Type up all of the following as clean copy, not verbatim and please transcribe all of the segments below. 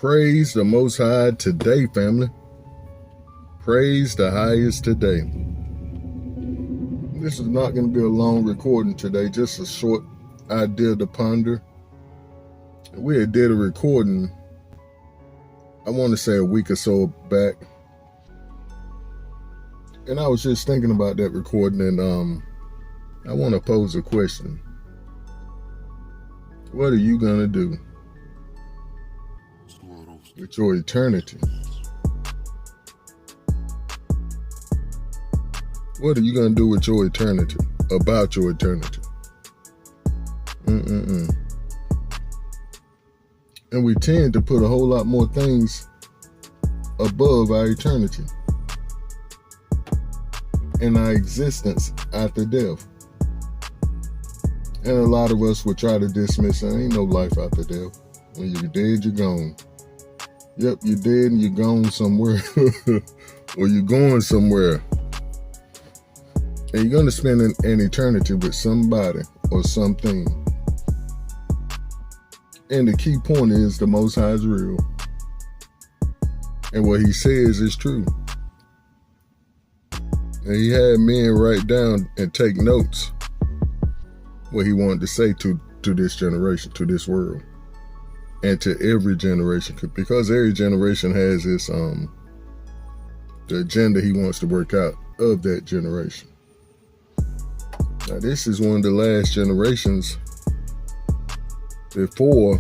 Praise the Most High today, family. Praise the highest today. This is not going to be a long recording today, just a short idea to ponder. We had did a recording, I want to say a week or so back. And I was just thinking about that recording, and I want to pose a question. What are you going to do with your eternity? What are you going to do with your eternity, about your eternity? And we tend to put a whole lot more things above our eternity and our existence after death. And a lot of us will try to dismiss, there ain't no life after death. When you're dead, you're gone. Yep, you're dead and you're gone somewhere. Or you're going somewhere. And you're going to spend an eternity with somebody or something. And the key point is the Most High is real. And what he says is true. And he had men write down and take notes what he wanted to say to this generation, to this world, and to every generation, because every generation has this the agenda he wants to work out of that generation. Now, this is one of the last generations before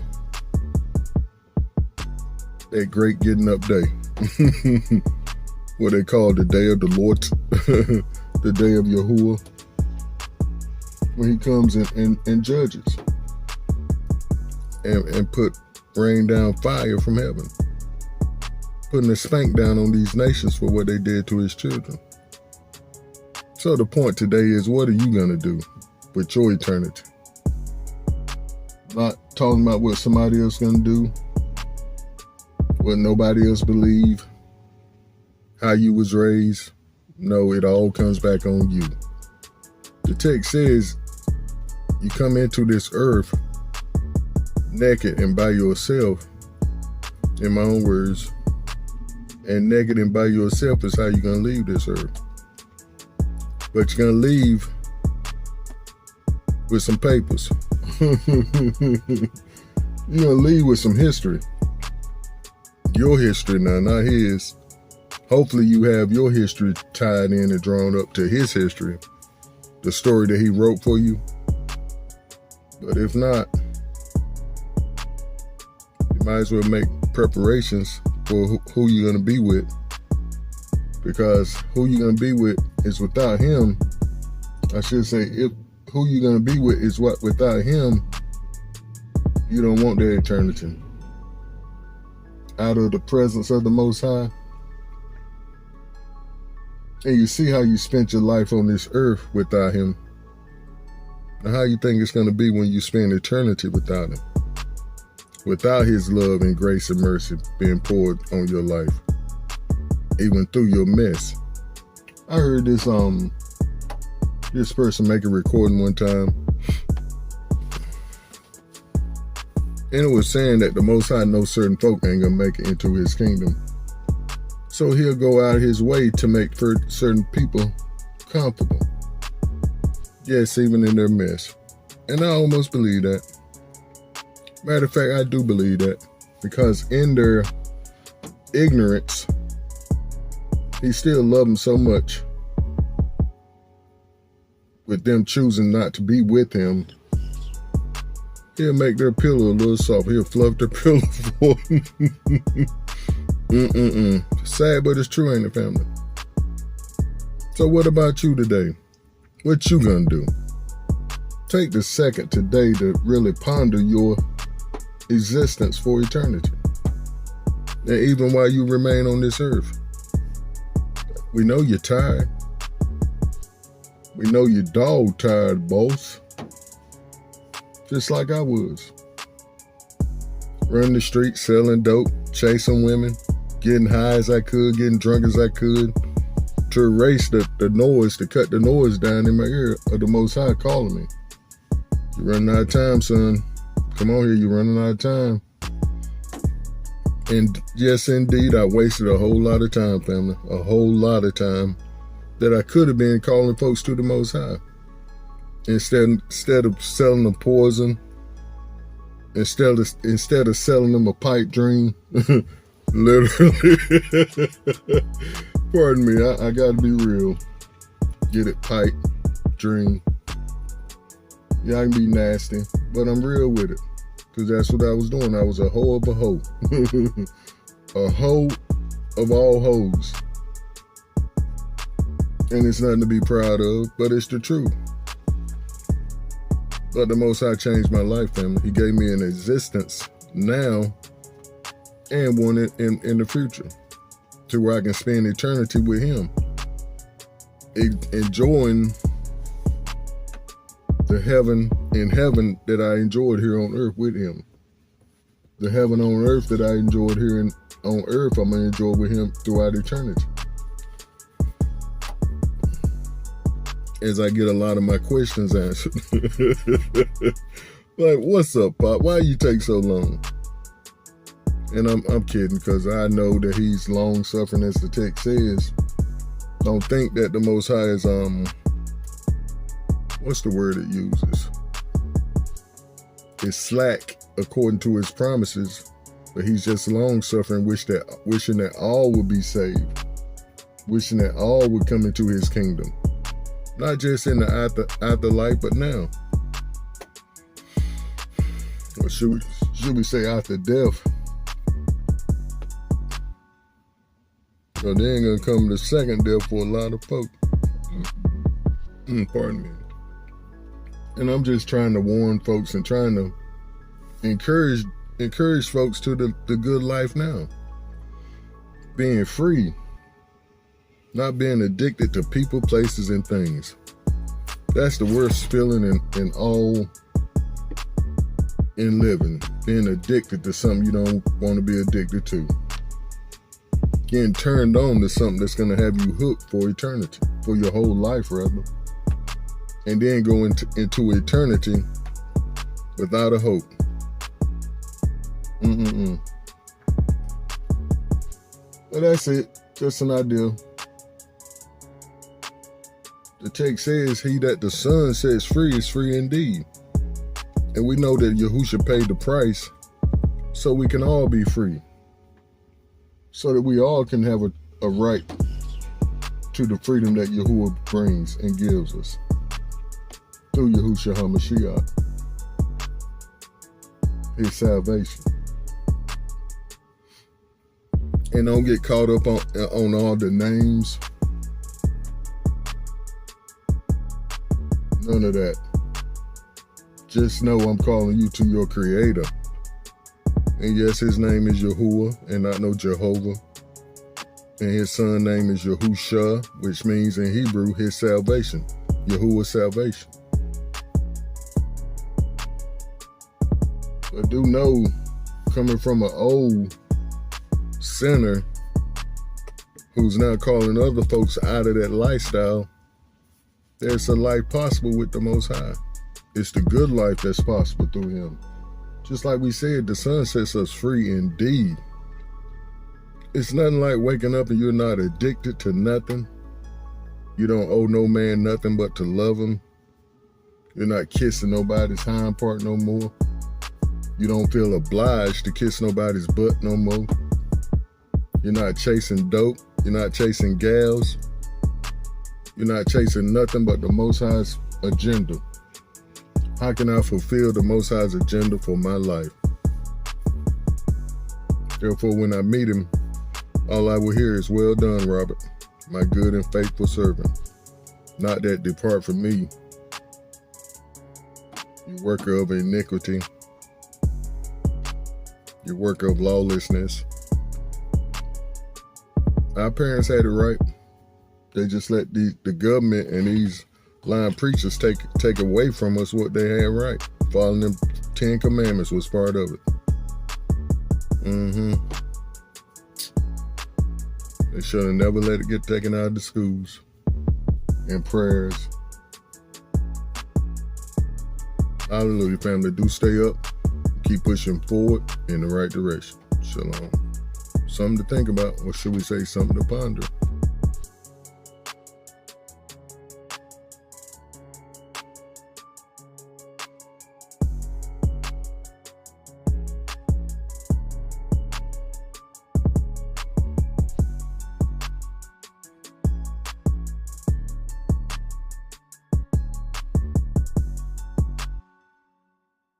that great getting up day. What they call the day of the Lord, the day of Yahuwah, when he comes and judges and rain down fire from heaven, putting a spank down on these nations for what they did to his children. So the point today is, what are you going to do with your eternity? Not talking about what somebody else going to do, what nobody else believe, how you was raised. No, it all comes back on you. The text says you come into this earth naked and by yourself, in my own words, and naked and by yourself is how you're going to leave this earth. But you're going to leave with some papers. You're going to leave with some history. Your history now, not his. Hopefully you have your history tied in and drawn up to his history, the story that he wrote for you. But if not, you might as well make preparations for who you're going to be with, because who you're going to be with is without him. I should say, if who you're going to be with is what without him, you don't want that eternity. Out of the presence of the Most High. And you see how you spent your life on this earth without him. Now, how you think it's going to be when you spend eternity without him? Without his love and grace and mercy being poured on your life, even through your mess. I heard this person make a recording one time, and it was saying that the Most High knows certain folk ain't gonna make it into his kingdom, so he'll go out of his way to make certain people comfortable. Yes, even in their mess. And I almost believe that. Matter of fact, I do believe that, because in their ignorance, he still loved them so much. With them choosing not to be with him, he'll make their pillow a little soft. He'll fluff their pillow for them. Sad, but it's true, ain't it, family? So what about you today? What you gonna do? Take the second today to really ponder your existence for eternity. And even while you remain on this earth. We know you're tired. We know you're dog tired, boss. Just like I was. Running the streets, selling dope, chasing women, getting high as I could, getting drunk as I could, to erase the noise, to cut the noise down in my ear of the Most High calling me. You're running out of time, son. Come on here, you're running out of time. And yes, indeed, I wasted a whole lot of time, family. A whole lot of time that I could have been calling folks to the Most High. Instead of selling them poison, instead of selling them a pipe dream, literally. Pardon me, I gotta be real. Get it, pipe dream. Yeah, I can be nasty, but I'm real with it. Because that's what I was doing. I was a hoe of a hoe. A hoe of all hoes. And it's nothing to be proud of, but it's the truth. But the Most High changed my life, family. He gave me an existence now and one in the future to where I can spend eternity with Him. Enjoying the heaven that I enjoyed here on earth with Him. The heaven on earth that I enjoyed here on earth, I'm going to enjoy with Him throughout eternity. As I get a lot of my questions answered. Like, what's up, Pop? Why you take so long? And I'm kidding, because I know that He's long suffering, as the text says. Don't think that the Most High is what's the word it uses? It's slack according to His promises, but He's just long suffering, wishing that all would be saved, wishing that all would come into His kingdom. Not just in the afterlife, but now. Or should we say after death? So they ain't gonna come the second death for a lot of folk. Pardon me. And I'm just trying to warn folks and trying to encourage folks to the good life now. Being free. Not being addicted to people, places, and things. That's the worst feeling in all in living. Being addicted to something you don't want to be addicted to. Getting turned on to something that's going to have you hooked for eternity. For your whole life, rather. And then go into eternity without a hope. Well, that's it. Just an idea. The text says, he that the Son sets free is free indeed. And we know that Yahushua paid the price so we can all be free. So that we all can have a right to the freedom that Yahuwah brings and gives us. Through Yahushua HaMashiach. His salvation. And don't get caught up on all the names. None of that. Just know I'm calling you to your Creator. And yes, His name is Yahuwah and not no Jehovah. And His Son name is Yahusha, which means in Hebrew, His salvation. Yahuwah's salvation. But do know, coming from an old sinner who's now calling other folks out of that lifestyle, there's a life possible with the Most High. It's the good life that's possible through Him. Just like we said, the Son sets us free indeed. It's nothing like waking up and you're not addicted to nothing. You don't owe no man nothing but to love him. You're not kissing nobody's hind part no more. You don't feel obliged to kiss nobody's butt no more. You're not chasing dope. You're not chasing gals. You're not chasing nothing but the Most High's agenda. How can I fulfill the Most High's agenda for my life? Therefore, when I meet Him, all I will hear is, well done, Robert, my good and faithful servant. Not that depart from me, you worker of iniquity, you worker of lawlessness. Our parents had it right. They just let the government and these lying preachers take away from us what they had right. Following them 10 commandments was part of it. They should have never let it get taken out of the schools and prayers. Hallelujah, family. Do stay up. Keep pushing forward in the right direction. Shalom. something to think about, or should we say something to ponder.